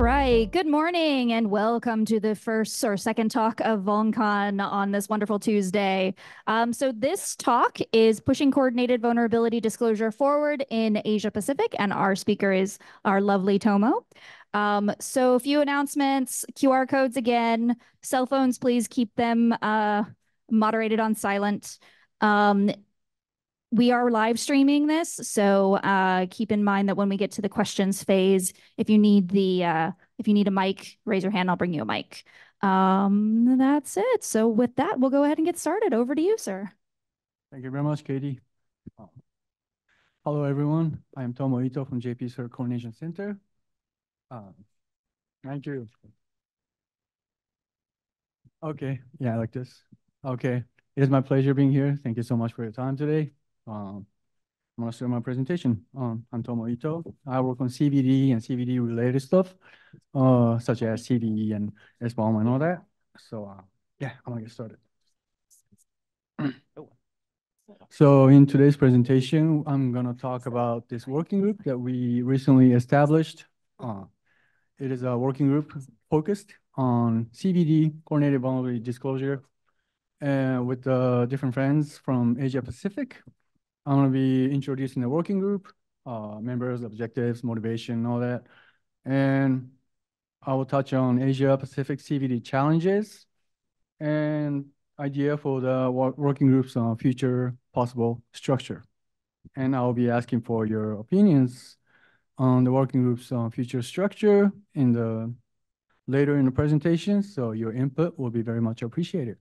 right. Good morning and welcome to the first or second talk of VulnCon on this wonderful Tuesday. So this talk is pushing coordinated vulnerability disclosure forward in Asia Pacific, and our speaker is our lovely Tomo. So a few announcements, QR codes again, cell phones, please keep them moderated on silent. We are live streaming this, so keep in mind that when we get to the questions phase, if you need a mic, raise your hand. I'll bring you a mic. That's it. So with that, we'll go ahead and get started. Over to you, sir. Thank you very much, Katie. Hello, everyone. I am Tomo Ito from JPCERT Coordination Center. Thank you. Okay, yeah, like this. Okay, it is my pleasure being here. Thank you so much for your time today. I'm going to start my presentation. I'm Tomo Ito. I work on CVD and CVD related stuff, such as CVE and SBOM and all that. So yeah, I'm going to get started. So in today's presentation, I'm going to talk about this working group that we recently established. It is a working group focused on CVD, coordinated vulnerability disclosure, with different friends from Asia Pacific. I'm going to be introducing the working group, members, objectives, motivation, all that. And I will touch on Asia Pacific CVD challenges and idea for the working group's future possible structure. And I'll be asking for your opinions on the working group's future structure later in the presentation. So your input will be very much appreciated.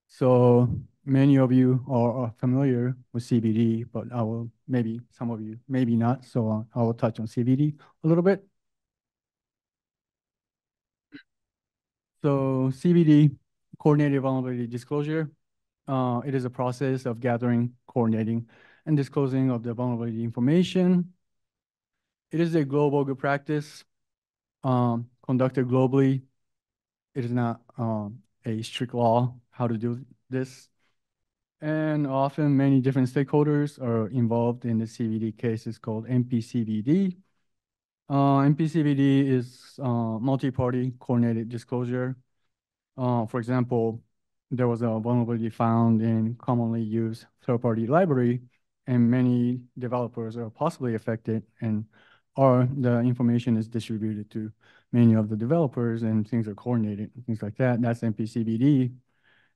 So many of you are familiar with CVD, but maybe some of you, maybe not. So I will touch on CVD a little bit. So CVD, coordinated vulnerability disclosure, it is a process of gathering, coordinating, and disclosing of the vulnerability information. It is a global good practice conducted globally. It is not a strict law how to do this. And often many different stakeholders are involved in the CVD cases called MPCVD. MPCVD is multi-party coordinated disclosure. For example, there was a vulnerability found in commonly used third-party library, and many developers are possibly affected, or the information is distributed to many of the developers, and things are coordinated, things like that. That's MPCVD.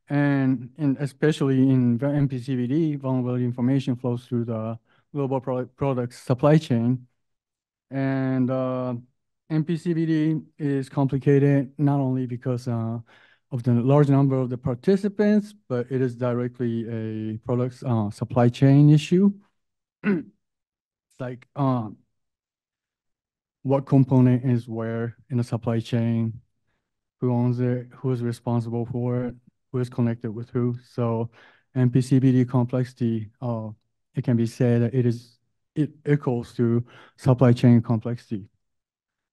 And especially in MPCVD, vulnerability information flows through the global product supply chain. And MPCVD is complicated not only because of the large number of the participants, but it is directly a product supply chain issue. It's like what component is where in the supply chain, who owns it, who is responsible for it, who is connected with who. So MPCVD complexity, it can be said that it equals to supply chain complexity.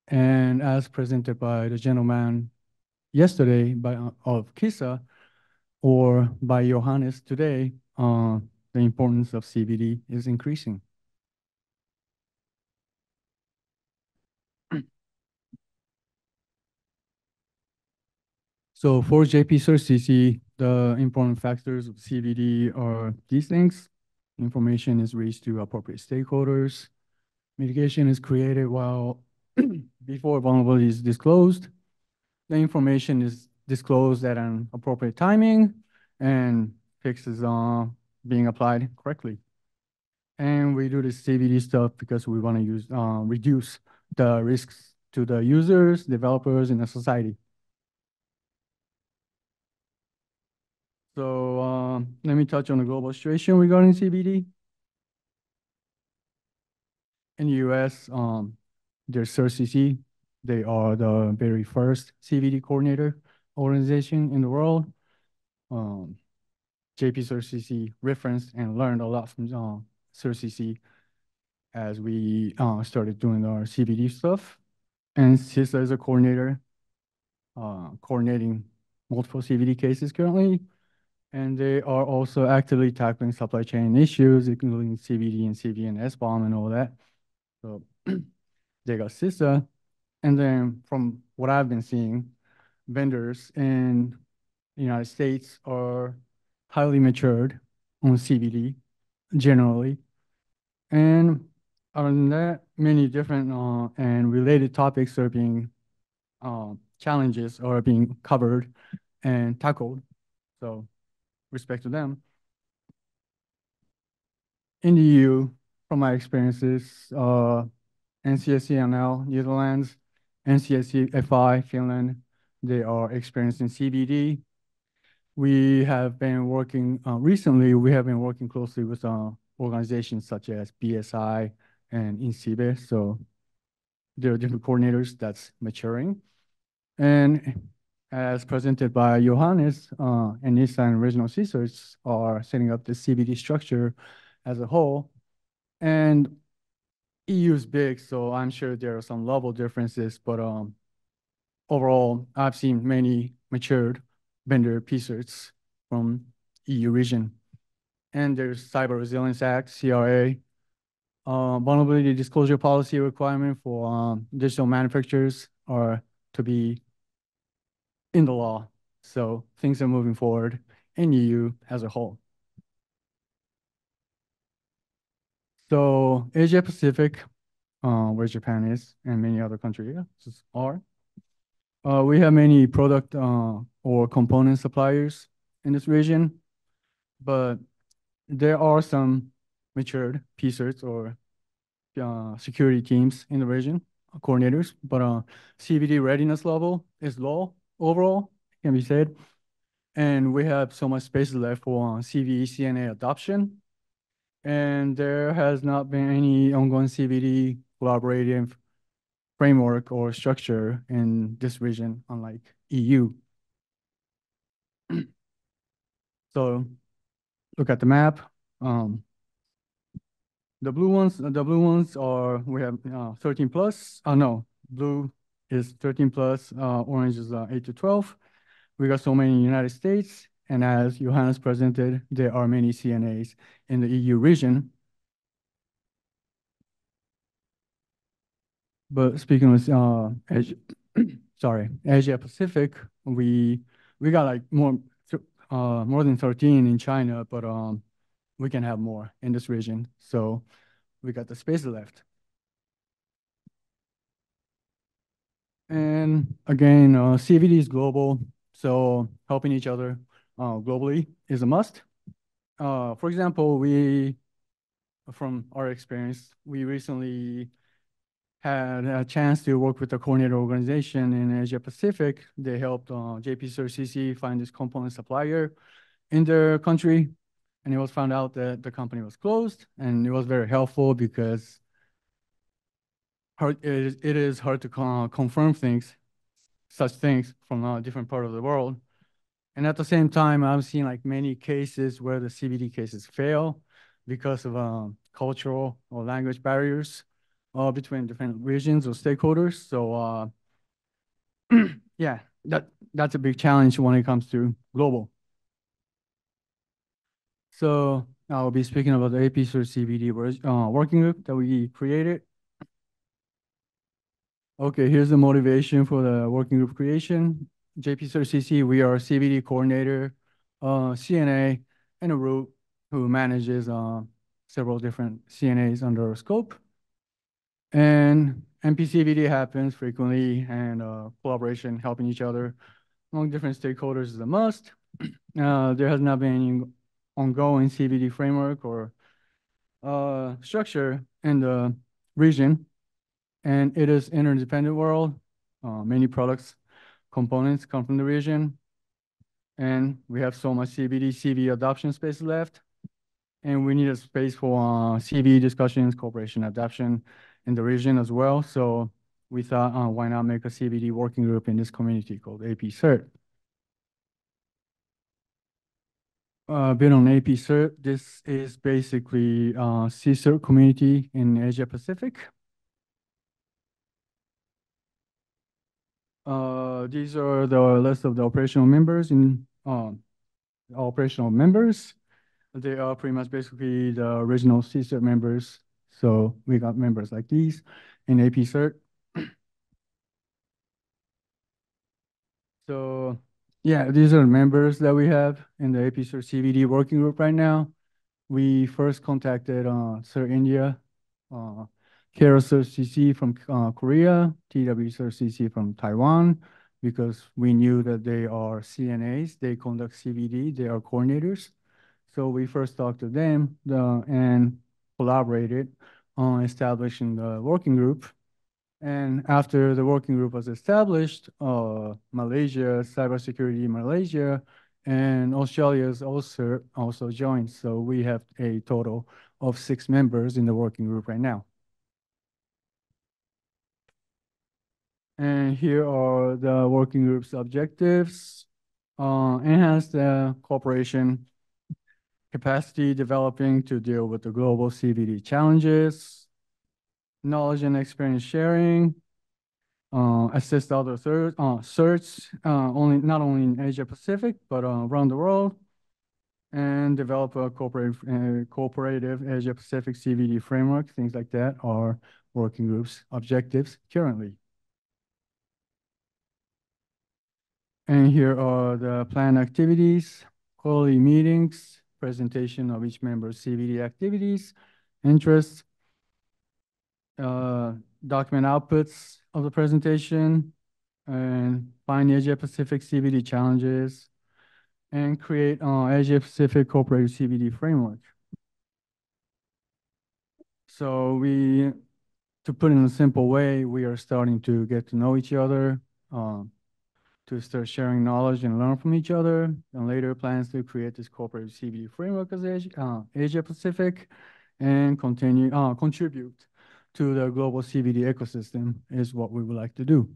And as presented by the gentleman yesterday of KISA, or by Johannes today, the importance of CVD is increasing. So for JPCERT, the important factors of CVD are these things. Information is reached to appropriate stakeholders. Mitigation is created before vulnerability is disclosed. The information is disclosed at an appropriate timing, and fixes are being applied correctly. And we do this CVD stuff because we want to reduce the risks to the users, developers, and the society. So let me touch on the global situation regarding CVD. In the US, there's CERT. They are the very first CVD coordinator organization in the world. JPCERT referenced and learned a lot from CERT as we started doing our CVD stuff. And CISA is a coordinator, coordinating multiple CVD cases currently. And they are also actively tackling supply chain issues, including CVD and CV and SBOM and all that. So they got CISA, and then from what I've been seeing, vendors in the United States are highly matured on CVD generally. And other than that, many different and related topics are being challenges are being covered and tackled. So respect to them. In the EU, from my experiences, NCSCNL, Netherlands, NCSCFI, Finland, they are experiencing CBD. We have been working, recently, we have been working closely with organizations such as BSI and INCIBE. So there are different coordinators that's maturing. And as presented by Johannes, ENISA and regional CSIRTs are setting up the CBD structure as a whole. And EU is big, so I'm sure there are some level differences, but overall, I've seen many matured vendor PCERTs from EU region. And there's Cyber Resilience Act, CRA, vulnerability disclosure policy requirement for digital manufacturers are to be in the law. So things are moving forward in EU as a whole. So Asia Pacific, where Japan is, and many other countries are. We have many product or component suppliers in this region, but there are some matured PCERTs or security teams in the region, coordinators, but CVD readiness level is low overall, can be said. And we have so much space left for CVE CNA adoption. And there has not been any ongoing CVD collaborative framework or structure in this region, unlike EU. So look at the map. The blue ones are, we have 13 plus. No, blue is 13 plus, orange is 8 to 12. We got so many in the United States, and as Johannes presented, there are many CNAs in the EU region. But speaking of Asia, Asia Pacific, we got like more than 13 in China, but we can have more in this region. So we got the space left. And again, CVD is global, so helping each other globally is a must. For example, from our experience, we recently had a chance to work with a coordinator organization in Asia Pacific. They helped JPCERT find this component supplier in their country, and it was found out that the company was closed, and it was very helpful because it is hard to confirm such things from a different part of the world. And at the same time, I've seen like many cases where the CVD cases fail because of cultural or language barriers between different regions or stakeholders. So yeah, that's a big challenge when it comes to global. So I'll be speaking about the APCERT CVD working group that we created. Okay, here's the motivation for the working group creation. JPCERT, we are CVD coordinator, CNA, and a group who manages several different CNAs under our scope. And MPCVD happens frequently, and collaboration, helping each other among different stakeholders is a must. There has not been any ongoing CVD framework or structure in the region, and it is interdependent world. Many products, components come from the region, and we have so much CV adoption space left, and we need a space for CV discussions, cooperation, adoption in the region as well. So we thought, why not make a CVD working group in this community called APCERT? A bit on APCERT. This is basically CSIRT community in Asia Pacific. These are the list of the operational members operational members. They are pretty much basically the original CSIRT members So we got members like these in APCERT. So yeah, these are members that we have in the APCERT CVD working group right now. We first contacted CERT India, uh, CERT CC from Korea, TWCERT CC from Taiwan, because we knew that they are CNAs, they conduct CVD, they are coordinators. So we first talked to them and collaborated on establishing the working group. And after the working group was established, Malaysia, Cybersecurity Malaysia, and Australia's also joined. So we have a total of 6 members in the working group right now. And here are the working group's objectives. Enhance the cooperation capacity developing to deal with the global CVD challenges, knowledge and experience sharing, assist other CERTs, not only in Asia Pacific, but around the world, and develop a cooperative Asia Pacific CVD framework. Things like that are working groups' objectives currently. And here are the planned activities, quarterly meetings, presentation of each member's CVD activities, interests, document outputs of the presentation, and find the Asia Pacific CVD challenges, and create Asia Pacific Cooperative CVD framework. So to put it in a simple way, we are starting to get to know each other, to start sharing knowledge and learn from each other, and later plans to create this cooperative CVD framework as Asia Pacific, and contribute to the global CVD ecosystem is what we would like to do.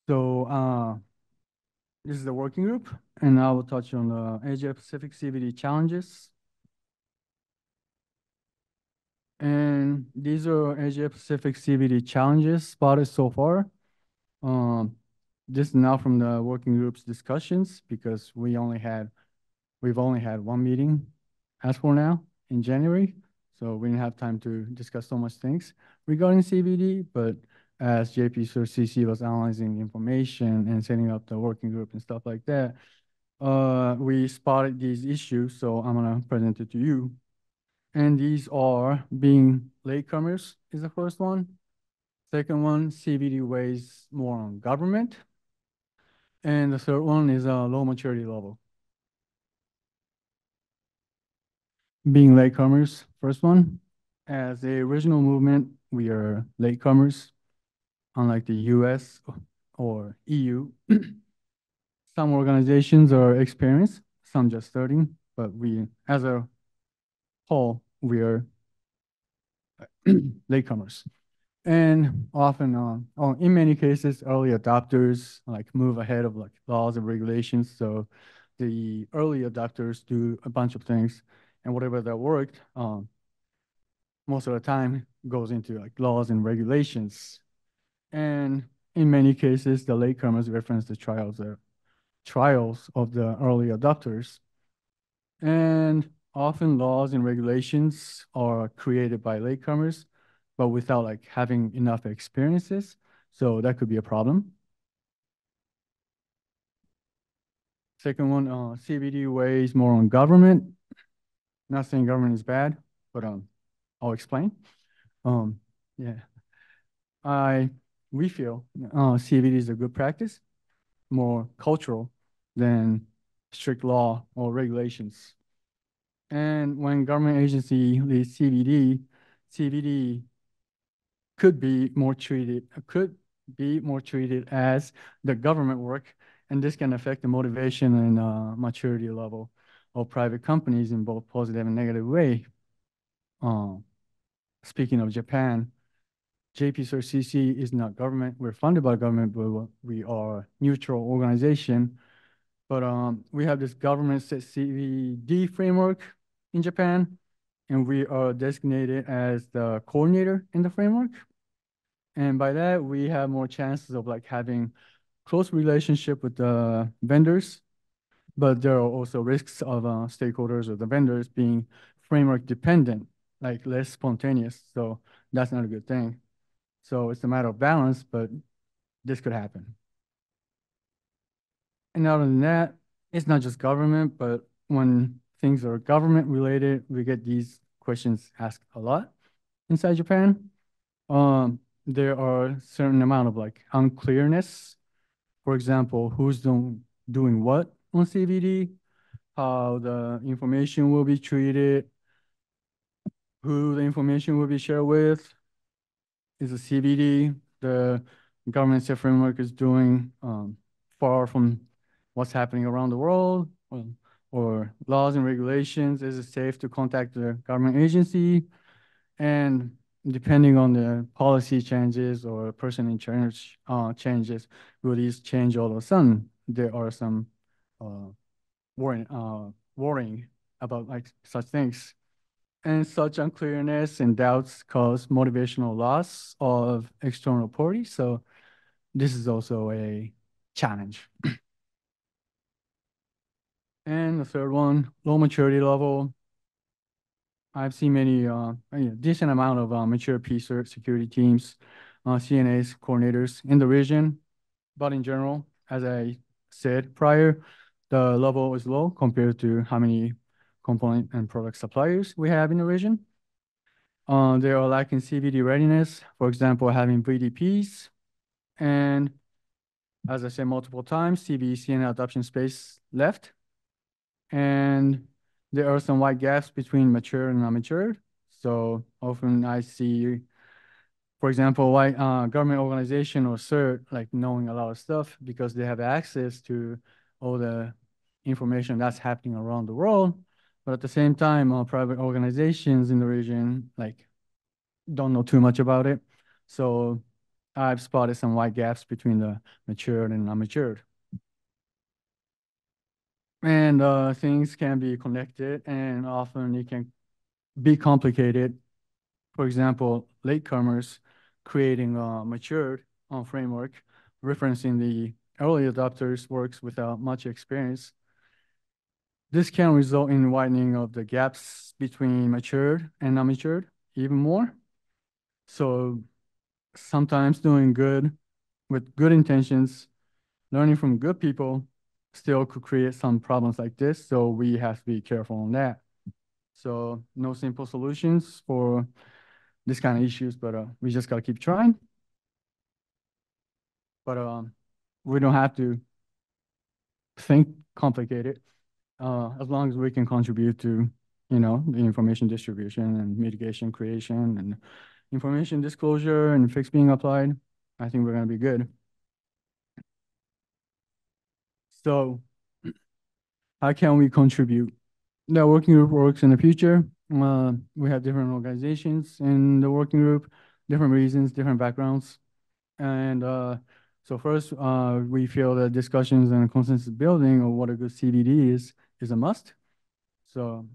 So this is the working group, and I will touch on the Asia Pacific CVD challenges. And these are Asia Pacific CVD challenges spotted so far. This is now from the working group's discussions because we've only had one meeting as for now in January. So we didn't have time to discuss so much things regarding CVD, but as JPCERT CC was analyzing information and setting up the working group and stuff like that, we spotted these issues, so I'm gonna present it to you. And these are being latecomers is the first one. Second one, CVD weighs more on government. And the third one is a low maturity level. Being latecomers, first one. As the original movement, we are latecomers, unlike the US or EU. Some organizations are experienced, some just starting, but we, as a whole, we are latecomers. And often, in many cases, early adopters like move ahead of like laws and regulations. So the early adopters do a bunch of things, and whatever that worked, most of the time goes into like laws and regulations. And in many cases, the latecomers reference the trials of the early adopters. And often laws and regulations are created by latecomers, but without like having enough experiences. So that could be a problem. Second one, CVD weighs more on government. Not saying government is bad, but I'll explain. Um, yeah, we feel CVD is a good practice, more cultural than strict law or regulations. And when government agency leads CVD could be more treated as the government work, and this can affect the motivation and maturity level of private companies in both positive and negative way. Speaking of Japan, JPCERT CC is not government. We're funded by government, but we are neutral organization. But we have this government CVD framework in Japan, and we are designated as the coordinator in the framework. And by that, we have more chances of like having close relationship with the vendors But there are also risks of stakeholders or the vendors being framework dependent, like less spontaneous. So that's not a good thing. So it's a matter of balance, but this could happen. And other than that, it's not just government, but when things are government related, we get these questions asked a lot inside Japan. There are certain amount of like unclearness. For example, who's doing what on CVD, how the information will be treated, who the information will be shared with. Is a CVD the government set framework is doing far from what's happening around the world, or laws and regulations? Is it safe to contact the government agency? And depending on the policy changes or person in charge changes, will these change all of a sudden? There are some uh, worrying about like such things. And such unclearness and doubts cause motivational loss of external parties. So this is also a challenge. And the third one, low maturity level. I've seen many, decent amount of mature PCERT security teams, CNAs, coordinators in the region. But in general, as I said prior, the level is low compared to how many component and product suppliers we have in the region. They are lacking CVD readiness, for example, having VDPs. And as I said multiple times, CVC and adoption space left. And there are some wide gaps between mature and non-mature. So often I see, for example, why government organization or CERT like knowing a lot of stuff because they have access to all the information that's happening around the world. But at the same time, private organizations in the region like don't know too much about it. So I've spotted some wide gaps between the matured and unmatured. And things can be connected and often it can be complicated. For example, latecomers creating a matured framework, referencing the early adopters works without much experience. This can result in widening of the gaps between matured and unmatured even more. So sometimes doing good with good intentions, learning from good people still could create some problems like this. So we have to be careful on that. So no simple solutions for this kind of issues, but we just gotta keep trying. But we don't have to think complicated as long as we can contribute to, the information distribution and mitigation creation and information disclosure and fix being applied. I think we're gonna be good. So how can we contribute? The working group works in the future. We have different organizations in the working group, different reasons, different backgrounds. And so first, we feel that discussions and consensus building of what a good CVD is a must. So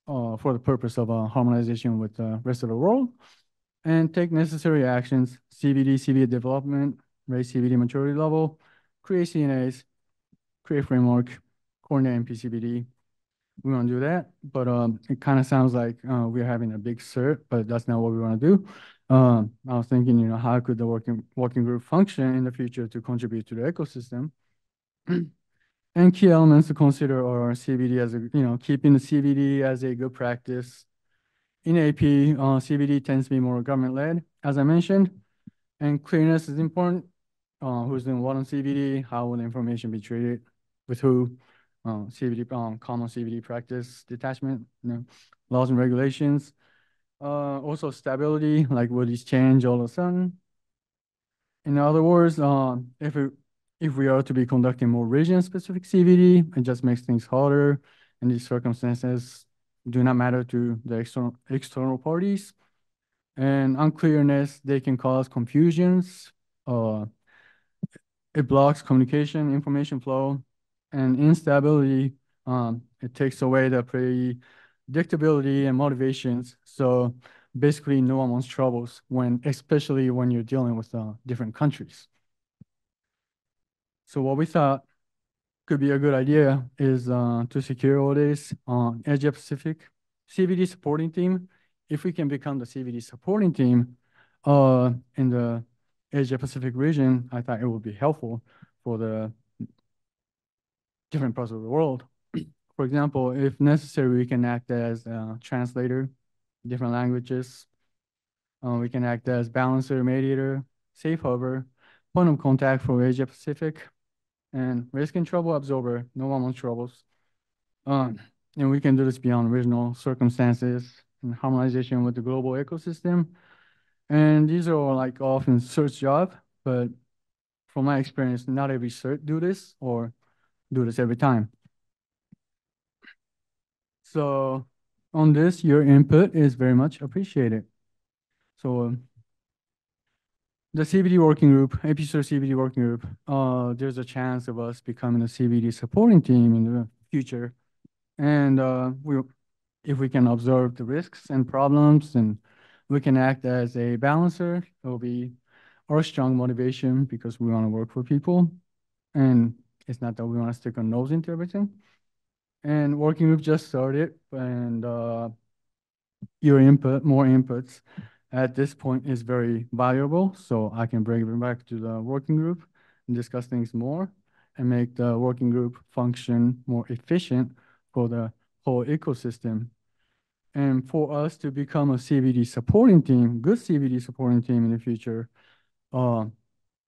for the purpose of harmonization with the rest of the world, and take necessary actions, CVD development, raise CVD maturity level, create CNAs, create framework, coordinate MPCVD. We want to do that, but it kind of sounds like we're having a big CERT, but that's not what we want to do. I was thinking, how could the working group function in the future to contribute to the ecosystem? And key elements to consider are CVD as keeping the CVD as a good practice. In AP, CVD tends to be more government-led, as I mentioned, and clearness is important. Who's doing what on CVD? How will the information be treated? With who? CVD, common CVD practice detachment, laws and regulations. Also stability, like will these change all of a sudden? In other words, if we are to be conducting more region-specific CVD, it just makes things harder, and these circumstances do not matter to the external parties. And unclearness, they can cause confusions. It blocks communication, information flow, and instability. It takes away the predictability and motivations. So basically, no one wants troubles especially when you're dealing with different countries. So what we thought could be a good idea is to secure all this on Asia Pacific CVD supporting team. If we can become the CVD supporting team in the Asia Pacific region, I thought it would be helpful for the different parts of the world. For example, if necessary, we can act as a translator, different languages. We can act as balancer, mediator, safe harbor, point of contact for Asia Pacific, and risk and trouble absorber, no one wants troubles. Um, and we can do this beyond regional circumstances and harmonization with the global ecosystem. And these are all like often CERT job, but from my experience, not every CERT do this or do this every time. So on this, your input is very much appreciated. So the CVD working group, APCERT CVD working group, there's a chance of us becoming a CVD supporting team in the future. And if we can observe the risks and problems and we can act as a balancer, it will be our strong motivation because we want to work for people. And it's not that we want to stick our nose into everything. And working group just started, and your input, more inputs at this point is very valuable. So I can bring it back to the working group and discuss things more and make the working group function more efficient for the whole ecosystem. And for us to become a CVD supporting team, good CVD supporting team in the future, uh,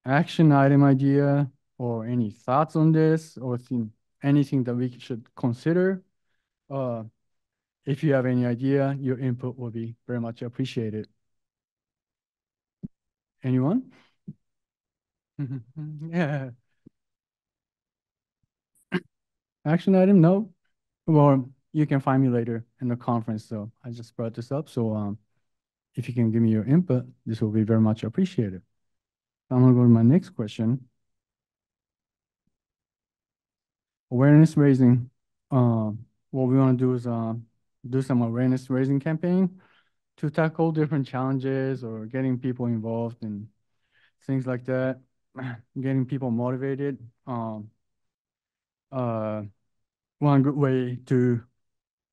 action item idea or any thoughts on this or anything that we should consider, uh, if you have any idea, your input will be very much appreciated. Anyone? Yeah. Action item? No. Well, you can find me later in the conference. So I just brought this up. So if you can give me your input, this will be very much appreciated. I'm gonna go to my next question. Awareness raising. What we want to do is do some awareness raising campaign to tackle different challenges or getting people involved in things like that, getting people motivated. Uh, One good way to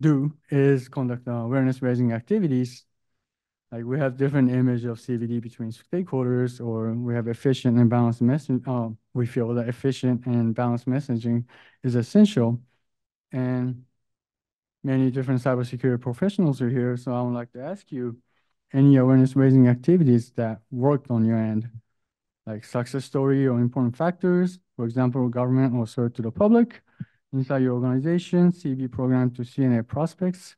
do is conduct awareness raising activities. Like we have different image of CVD between stakeholders, or we have efficient and balanced messaging. We feel that efficient and balanced messaging is essential, and many different cybersecurity professionals are here. So I would like to ask you, any awareness raising activities that worked on your end, like success story or important factors, for example, government or CERT to the public, inside your organization, CV program to CNA prospects.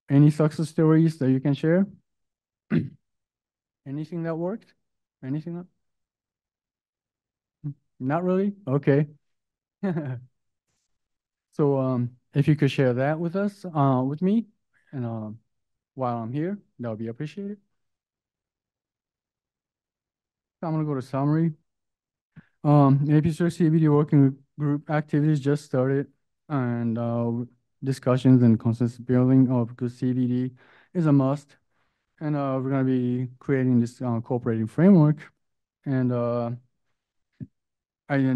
Any success stories that you can share? Anything that worked? Anything that? Not really? Okay. So if you could share that with us, with me, and while I'm here, that would be appreciated. I'm gonna go to summary. APCERT CVD working group activities just started, and discussions and consensus building of good CVD is a must. And we're gonna be creating this cooperative framework, and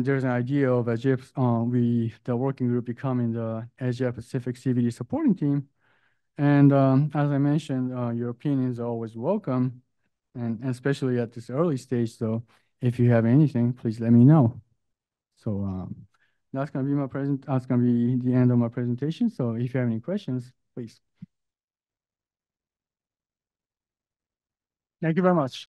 there's an idea of the working group becoming the Asia Pacific CVD supporting team. And as I mentioned, your opinions are always welcome, and especially at this early stage. So if you have anything, please let me know. So that's gonna be That's gonna be the end of my presentation. So if you have any questions, please. Thank you very much.